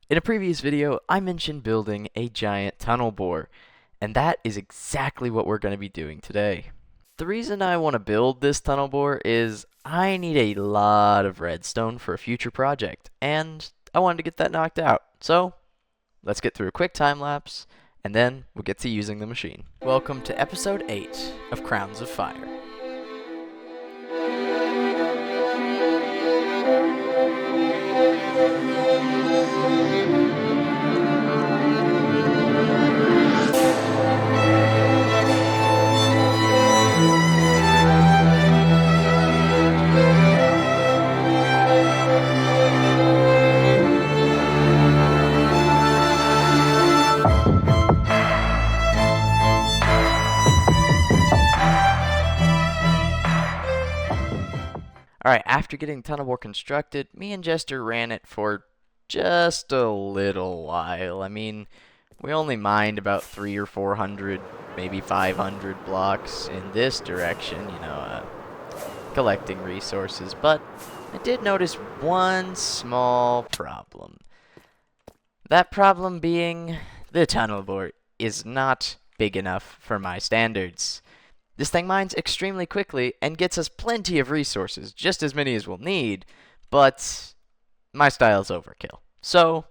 In a previous video, I mentioned building a giant tunnel bore, and that is exactly what we're going to be doing today. The reason I want to build this tunnel bore is I need a lot of redstone for a future project, and I wanted to get that knocked out. So, let's get through a quick time lapse, and then we'll get to using the machine. Welcome to episode 8 of Crowns of Fire. Alright, after getting tunnel bore constructed, me and Jester ran it for just a little while. I mean, we only mined about 300 or 400, maybe 500 blocks in this direction, collecting resources, but I did notice one small problem. That problem being the tunnel bore is not big enough for my standards. This thing mines extremely quickly and gets us plenty of resources, just as many as we'll need, but my style is overkill. So,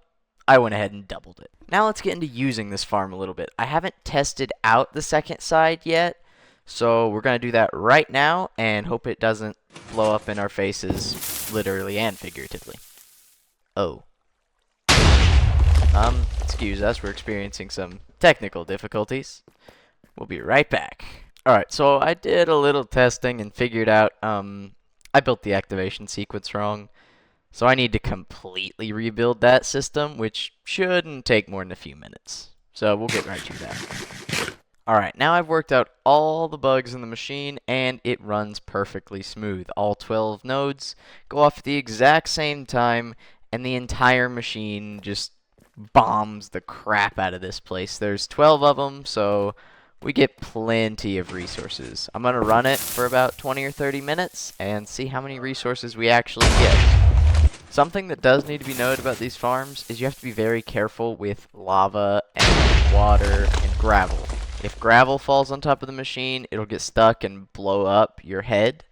I went ahead and doubled it. Now let's get into using this farm a little bit. I haven't tested out the second side yet, so we're going to do that right now and hope it doesn't blow up in our faces, literally and figuratively. Oh. Excuse us, we're experiencing some technical difficulties. We'll be right back. Alright, so I did a little testing and figured out, I built the activation sequence wrong. So I need to completely rebuild that system, which shouldn't take more than a few minutes. So we'll get right to that. Alright, now I've worked out all the bugs in the machine, and it runs perfectly smooth. All 12 nodes go off at the exact same time, and the entire machine just bombs the crap out of this place. There's 12 of them, so we get plenty of resources. I'm going to run it for about 20 or 30 minutes and see how many resources we actually get. Something that does need to be noted about these farms is you have to be very careful with lava and water and gravel. If gravel falls on top of the machine, it'll get stuck and blow up your head.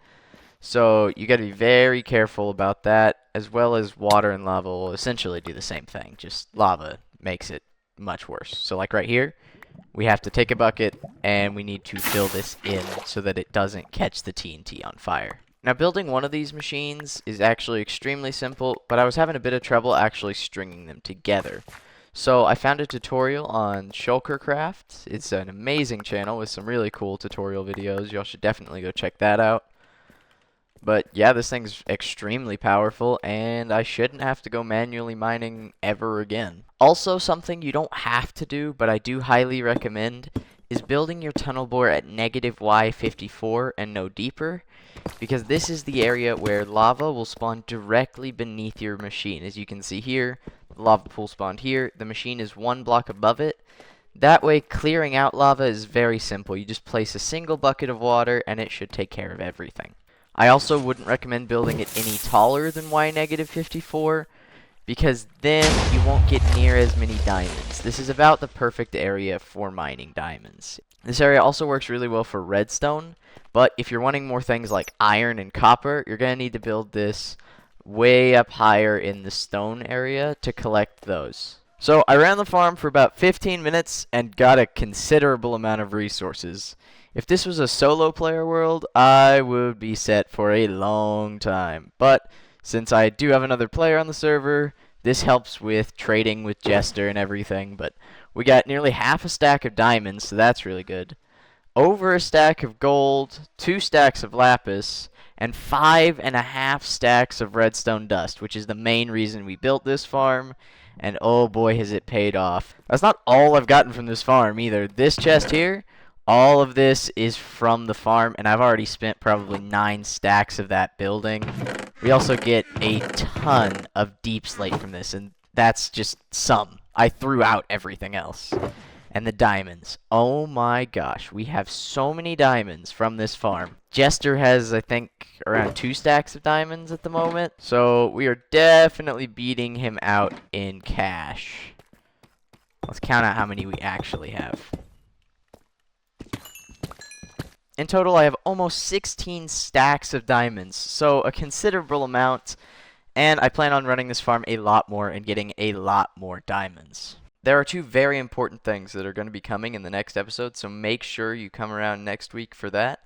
So you got to be very careful about that, as well as water and lava will essentially do the same thing. Just lava makes it much worse. So like right here, we have to take a bucket and we need to fill this in so that it doesn't catch the TNT on fire. Now building one of these machines is actually extremely simple, but I was having a bit of trouble actually stringing them together. So I found a tutorial on Shulkercraft. It's an amazing channel with some really cool tutorial videos. Y'all should definitely go check that out. But yeah, this thing's extremely powerful, and I shouldn't have to go manually mining ever again. Also, something you don't have to do, but I do highly recommend, is building your tunnel bore at -Y54 and no deeper, because this is the area where lava will spawn directly beneath your machine. As you can see here, the lava pool spawned here. The machine is 1 block above it. That way, clearing out lava is very simple. You just place a single bucket of water, and it should take care of everything. I also wouldn't recommend building it any taller than Y-54, because then you won't get near as many diamonds. This is about the perfect area for mining diamonds. This area also works really well for redstone, but if you're wanting more things like iron and copper, you're going to need to build this way up higher in the stone area to collect those. So I ran the farm for about 15 minutes and got a considerable amount of resources. If this was a solo player world, I would be set for a long time. But since I do have another player on the server, this helps with trading with Jester and everything. But we got nearly half a stack of diamonds, so that's really good. Over a stack of gold, 2 stacks of lapis, and 5.5 stacks of redstone dust, which is the main reason we built this farm. And oh boy, has it paid off. That's not all I've gotten from this farm either. This chest here, all of this is from the farm, and I've already spent probably 9 stacks of that building. We also get a ton of deep slate from this, and that's just some. I threw out everything else. And the diamonds. Oh my gosh, we have so many diamonds from this farm. Jester has, I think, around 2 stacks of diamonds at the moment. So we are definitely beating him out in cash. Let's count out how many we actually have. In total, I have almost 16 stacks of diamonds, so a considerable amount, and I plan on running this farm a lot more and getting a lot more diamonds. There are 2 very important things that are going to be coming in the next episode, so make sure you come around next week for that.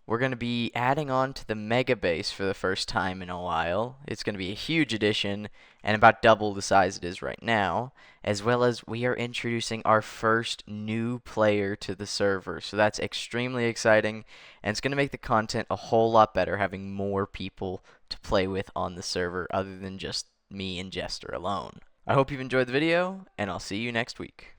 We're going to be adding on to the Mega Base for the first time in a while. It's going to be a huge addition and about double the size it is right now, as well as we are introducing our first new player to the server. So that's extremely exciting, and it's going to make the content a whole lot better having more people to play with on the server other than just me and Jester alone. I hope you've enjoyed the video, and I'll see you next week.